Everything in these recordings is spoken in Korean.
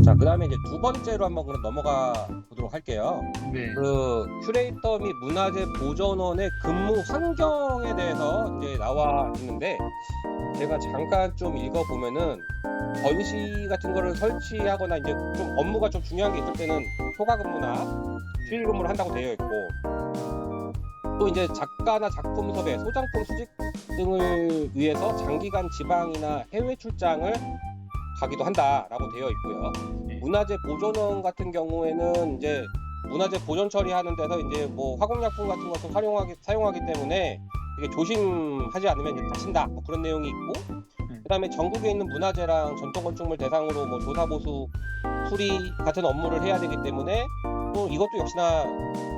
자, 그다음에 이제 두 번째로 한번 그럼 넘어가 보도록 할게요. 네. 그 큐레이터 및 문화재 보존원의 근무 환경에 대해서 이제 나와 있는데, 제가 잠깐 좀 읽어보면은 전시 같은 거를 설치하거나 이제 좀 업무가 좀 중요한 게 있을 때는 초과 근무나 휴일 근무를 한다고 되어 있고, 또 이제 작가나 작품 섭외, 소장품 수집 등을 위해서 장기간 지방이나 해외 출장을 가기도 한다라고 되어 있고요. 네. 문화재 보존원 같은 경우에는 이제 문화재 보존 처리하는 데서 이제 뭐 화공약품 같은 것을 사용하기 때문에 되게 조심하지 않으면 이제 다친다, 뭐 그런 내용이 있고, 그다음에 전국에 있는 문화재랑 전통 건축물 대상으로 뭐 조사 보수 수리 같은 업무를 해야 되기 때문에 또 이것도 역시나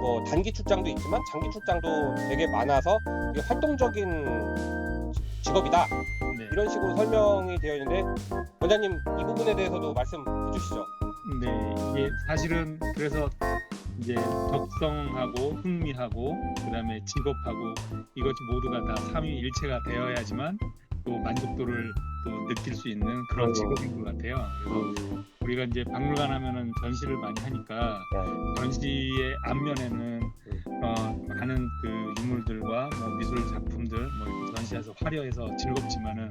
뭐 단기 출장도 있지만 장기 출장도 되게 많아서 이게 활동적인 직업이다, 네. 이런 식으로 설명이 되어 있는데, 원장님 이 부분에 대해서도 말씀해 주시죠. 네. 이게 사실은 그래서 이제 적성하고 흥미하고 그다음에 직업하고 이것이 모두가 다 삼위일체가 되어야지만 또 만족도를 또 느낄 수 있는 그런 직업인 것 같아요. 그래서 우리가 이제 박물관 하면은 전시를 많이 하니까 전시의 앞면에는 많은 그 유물들과 뭐 미술 작품들 뭐 이렇게 전시해서 화려해서 즐겁지만은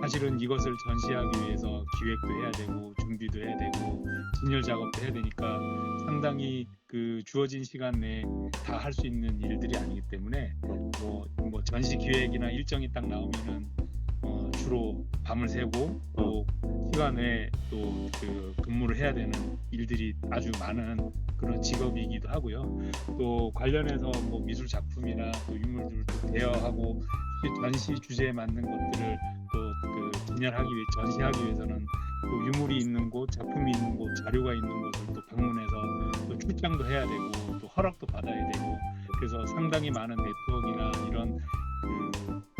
사실은 이것을 전시하기 위해서 기획도 해야 되고 준비도 해야 되고 진열 작업도 해야 되니까 상당히 그 주어진 시간 내에 다 할 수 있는 일들이 아니기 때문에 뭐 전시 기획이나 일정이 딱 나오면은 주로 밤을 새고 또 시간에 또 그 근무를 해야 되는 일들이 아주 많은 그런 직업이기도 하고요. 또 관련해서 뭐 미술 작품이나 또 유물들도 대여하고 전시 주제에 맞는 것들을 또 그 진열하기 위해 전시하기 위해서는 또 유물이 있는 곳, 작품이 있는 곳, 자료가 있는 곳을 또 방문해서 또 출장도 해야 되고 또 허락도 받아야 되고, 그래서 상당히 많은 네트워크나 이런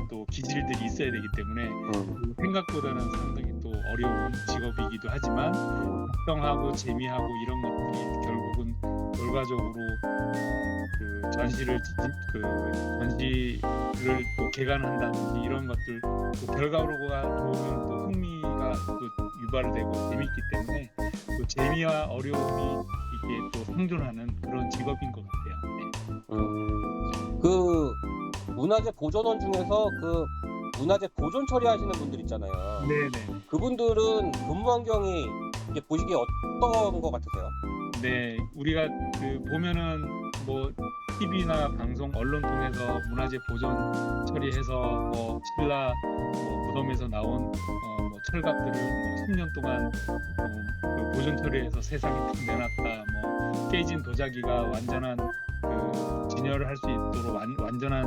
또 기질들이 있어야 되기 때문에 생각보다는 상당히 또 어려운 직업이기도 하지만 적성하고 재미하고 이런 것들이 결국은 결과적으로 그 전시를 또 개관한다든지 이런 것들 또 결과로가 좋으면 또 흥미가 또 유발되고 재밌기 때문에 또 재미와 어려움이 이게 또 상존하는 그런 직업인 것 같아요. 네. 그 문화재 보존원 중에서 그 문화재 보존 처리하시는 분들 있잖아요. 네네. 그분들은 근무 환경이 이게 보시기에 어떤 것 같으세요? 네, 우리가 그 보면은 뭐 TV나 방송, 언론 통해서 문화재 보존 처리해서 뭐 신라 뭐 무덤에서 나온 뭐 철갑들을 뭐 10년 동안 그 보존 처리해서 세상에 탁 내놨다, 뭐 깨진 도자기가 완전한 그 진열을 할 수 있도록 완전한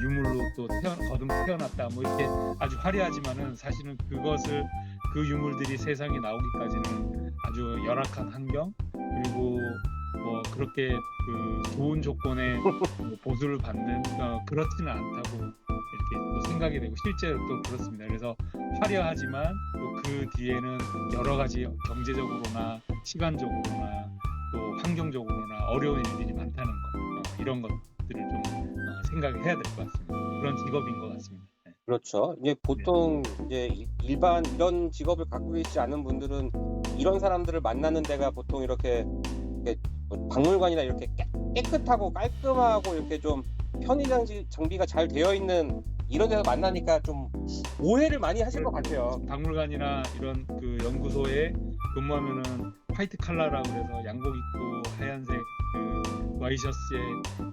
유물로 또 거듭 태어났다, 뭐 이렇게 아주 화려하지만은 사실은 그것을 그 유물들이 세상에 나오기까지는 아주 열악한 환경, 그리고 뭐 그렇게 그 좋은 조건의 보수를 받는 그렇지는 않다고 이렇게 또 생각이 되고 실제로 또 그렇습니다. 그래서 화려하지만 또 그 뒤에는 여러 가지 경제적으로나 시간적으로나 또 환경적으로나 어려운 일들이 많다는 거, 이런 것들을 좀 생각해야 될 것 같습니다. 그런 직업인 것 같습니다. 네. 그렇죠. 이제 보통 이제 일반 이런 직업을 갖고 계시지 않은 분들은 이런 사람들을 만나는 데가 보통 이렇게 뭐 박물관이나 이렇게 깨끗하고 깔끔하고 이렇게 좀 편의 장비가 잘 되어 있는 이런 데서 만나니까 좀 오해를 많이 하실 것 같아요. 박물관이나 이런 그 연구소에 근무하면은 화이트 칼라라고 그래서 양복 입고 하얀색 그 와이셔츠에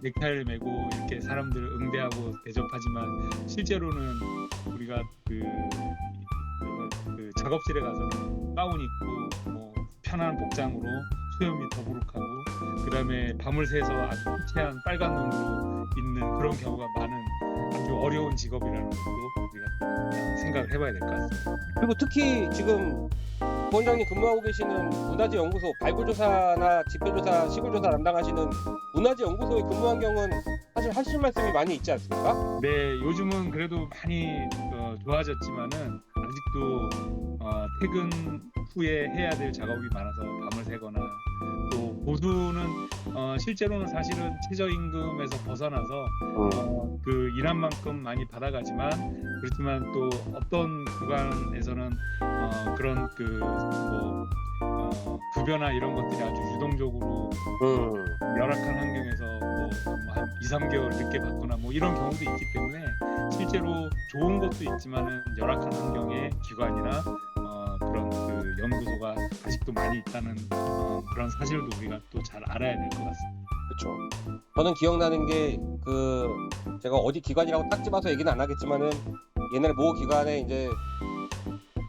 넥타이를 메고 이렇게 사람들을 응대하고 대접하지만 실제로는 우리가 그 작업실에 가서는 가운 입고 뭐 편한 복장으로 수염이 더부룩하고 그다음에 밤을 새서 아주 호쾌한 빨간 눈으로 있는 그런 경우가 많은 아주 어려운 직업이라는 것도 우리가 생각을 해봐야 될 것 같습니다. 그리고 특히 지금 부원장님 근무하고 계시는 문화재연구소 발굴조사나 지표조사, 시골조사 담당하시는 문화재연구소의 근무 환경은 사실 하실 말씀이 많이 있지 않습니까? 네, 요즘은 그래도 많이 좋아졌지만은 아직도 퇴근 후에 해야 될 작업이 많아서 밤을 새거나 또 보수는 실제로는 사실은 최저임금에서 벗어나서 그 일한 만큼 많이 받아가지만 그렇지만 또 어떤 구간에서는 그런 그 뭐 급여나 이런 것들이 아주 유동적으로 열악한 환경에서 뭐한 2, 3개월 늦게 받거나 뭐 이런 경우도 있기 때문에 실제로 좋은 것도 있지만은 열악한 환경의 기관이나 그런 그 연구소가 아직도 많이 있다는 그런 사실도 우리가 또 잘 알아야 될 것 같습니다. 그렇죠. 저는 기억나는 게 제가 어디 기관이라고 딱 집어서 얘기는 안 하겠지만은 옛날에 모 기관에 이제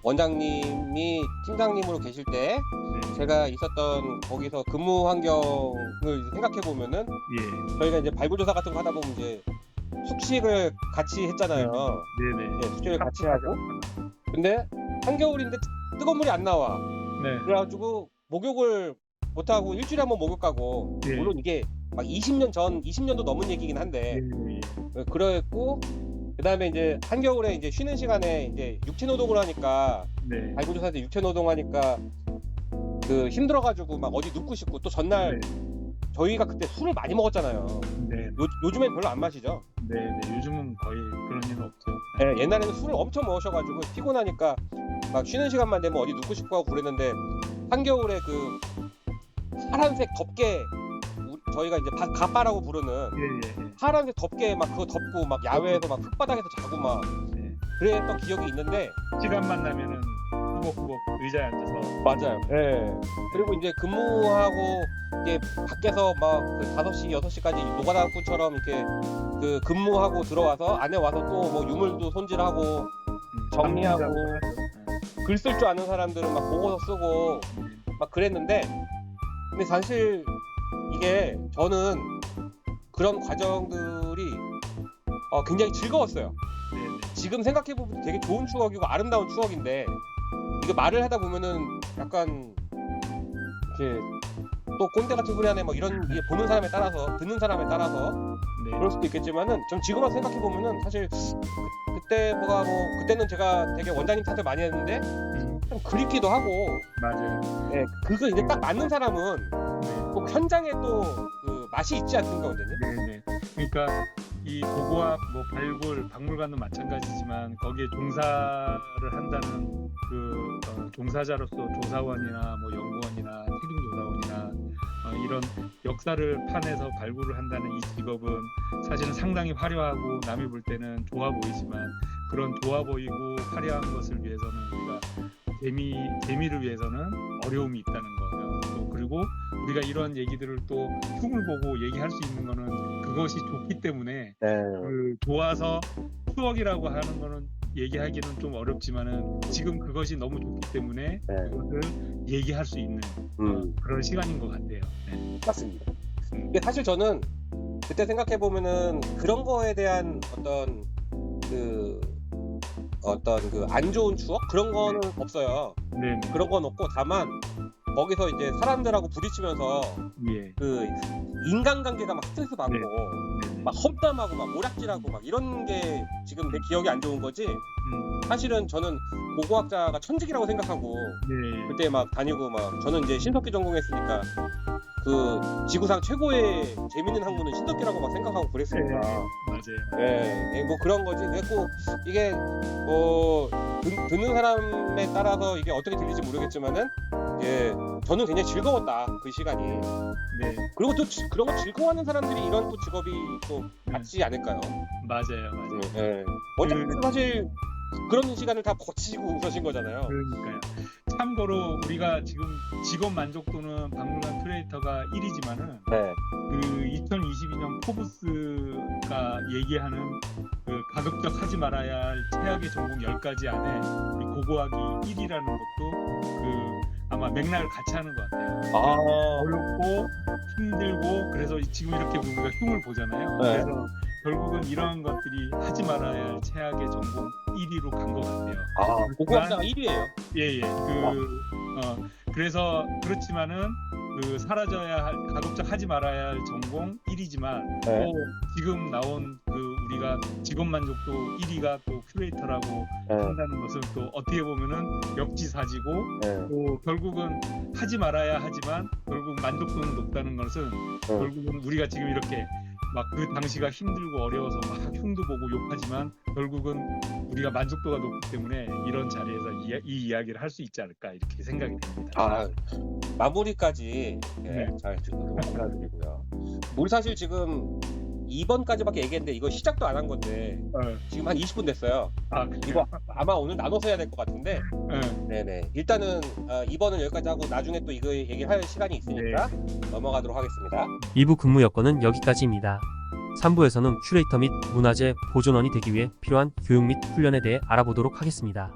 원장님이 팀장님으로 계실 때 네. 제가 있었던 거기서 근무 환경을 생각해 보면은 예. 저희가 이제 발굴조사 같은 거 하다 보면 이제 숙식을 같이 했잖아요. 네네. 네, 숙식을 같이 하고. 근데 한겨울인데 뜨거운 물이 안 나와. 네. 그래가지고 목욕을 못 하고 일주일에 한 번 목욕 가고. 네. 물론 이게 막 20년도 넘은 얘기긴 한데 예. 그랬고. 그다음에 이제 한겨울에 이제 쉬는 시간에 이제 육체 노동을 하니까 네. 발굴조사 때 육체 노동하니까 그 힘들어가지고 막 어디 눕고 싶고 또 전날 저희가 그때 술을 많이 먹었잖아요. 네. 요즘엔 별로 안 마시죠. 네. 요즘은 거의 그런 일은 없죠. 네, 옛날에는 술을 엄청 먹으셔가지고 피곤하니까 막 쉬는 시간만 되면 어디 눕고 싶고 하고 그랬는데 한겨울에 그 파란색 덥게 저희가 이제 가빠라고 부르는 예. 파란색 덥게 막 그거 덮고 막 야외에서 막 흙바닥에서 자고 막 네. 그랬던 기억이 있는데. 시간만 나면은 꾸벅꾸벅 의자에 앉아서 맞아요. 예. 그리고 이제 근무하고 이제 밖에서 막 그 5시, 6시까지 노가다꾼처럼 이렇게 그 근무하고 들어와서 안에 와서 또 뭐 유물도 손질하고 정리하고 글 쓸 줄 아는 사람들은 막 보고서 쓰고 막 그랬는데, 근데 사실 이게 저는 그런 과정들이 굉장히 즐거웠어요. 지금 생각해보면 되게 좋은 추억이고 아름다운 추억인데, 이게 말을 하다 보면은 약간 이렇게 또 꼰대 같은 소리 하네 뭐 이런, 이게 보는 사람에 따라서 듣는 사람에 따라서 그럴 수도 있겠지만은, 전 지금 와서 생각해 보면은 사실 그때 그때는 제가 되게 원장님 탓을 많이 했는데 좀 그립기도 하고. 맞아요. 네, 그거 이제 딱 맞는 사람은 또 현장에 또 그 맛이 있지 않습니까, 원장님? 네네. 그러니까 이 고고학, 뭐 발굴, 박물관도 마찬가지지만 거기에 종사를 한다는 그 종사자로서 조사원이나 뭐 연구원이나 책임조사원이나 이런 역사를 파내서 발굴을 한다는 이 직업은 사실은 상당히 화려하고 남이 볼 때는 좋아 보이지만, 그런 좋아 보이고 화려한 것을 위해서는 우리가 재미를 위해서는 어려움이 있다는 거예요. 또 그리고 우리가 이런 얘기들을 또 흉을 보고 얘기할 수 있는 거는 그것이 좋기 때문에, 그 좋아서 추억이라고 하는 거는 얘기하기는 좀 어렵지만은 지금 그것이 너무 좋기 때문에 그것을 얘기할 수 있는 그런 시간인 것 같아요. 네. 맞습니다. 근데 사실 저는 그때 생각해 보면은 그런 거에 대한 어떤 그 안 좋은 추억 그런 거는 없어요. 네. 그런 건 없고, 다만 거기서 이제 사람들하고 부딪히면서 예. 그 인간관계가 막 스트레스 받고 막 험담하고 막 오락질하고 막 이런 게 지금 내 기억이 안 좋은 거지. 사실은 저는 고고학자가 천직이라고 생각하고 그때 막 다니고 막, 저는 이제 신석기 전공했으니까 그 지구상 최고의 재밌는 학문은 신석기라고 막 생각하고 그랬으니까. 맞아요. 예, 뭐 그런 거지. 그래고 이게 뭐 듣는 사람에 따라서 이게 어떻게 들릴지 모르겠지만은, 예, 저는 굉장히 즐거웠다 그 시간이. 네. 그리고 또 그런 거 즐거워하는 사람들이 이런 또 직업이 또 맞지 않을까요? 맞아요. 예. 어차피 사실 그런 시간을 다 거치고 그러신 거잖아요. 그러니까요. 참고로 우리가 지금 직업 만족도는 박물관 큐레이터가 1위지만은 그 2022년 포브스가 얘기하는 그 가급적 하지 말아야 할 최악의 전공 10가지 안에 우리 고고학이 1위라는 것도 그 아마 맥락을 같이 하는 것 같아요. 어렵고 힘들고, 그래서 지금 이렇게 우리가 흉을 보잖아요. 그래서 결국은 이런 것들이 하지 말아야 할 최악의 전공 1위로 간 것 같아요. 고고학자가 1위예요. 예. 그래서 그렇지만은 그 사라져야 할, 가급적 하지 말아야 할 전공 1위지만 또 지금 나온 그 우리가 직업 만족도 1위가 또 큐레이터라고 한다는 것은 또 어떻게 보면은 역지사지고, 또 결국은 하지 말아야 하지만 결국 만족도는 높다는 것은 결국은 우리가 지금 이렇게 막 그 당시가 힘들고 어려워서 막 흉도 보고 욕하지만 결국은 우리가 만족도가 높기 때문에 이런 자리에서 이 이야기를 할 수 있지 않을까, 이렇게 생각이 됩니다. 마무리까지 네. 잘 너무 감사드리고요. 우리 사실 지금 2번까지밖에 얘기했는데 이거 시작도 안 한 건데 지금 한 20분 됐어요. 그래요? 이거 아마 오늘 나눠서 해야 될 것 같은데 네. 네네. 일단은 2번은 여기까지 하고 나중에 또 이거 얘기할 시간이 있으니까 넘어가도록 하겠습니다. 2부 근무 여건은 여기까지입니다. 3부에서는 큐레이터 및 문화재 보존원이 되기 위해 필요한 교육 및 훈련에 대해 알아보도록 하겠습니다.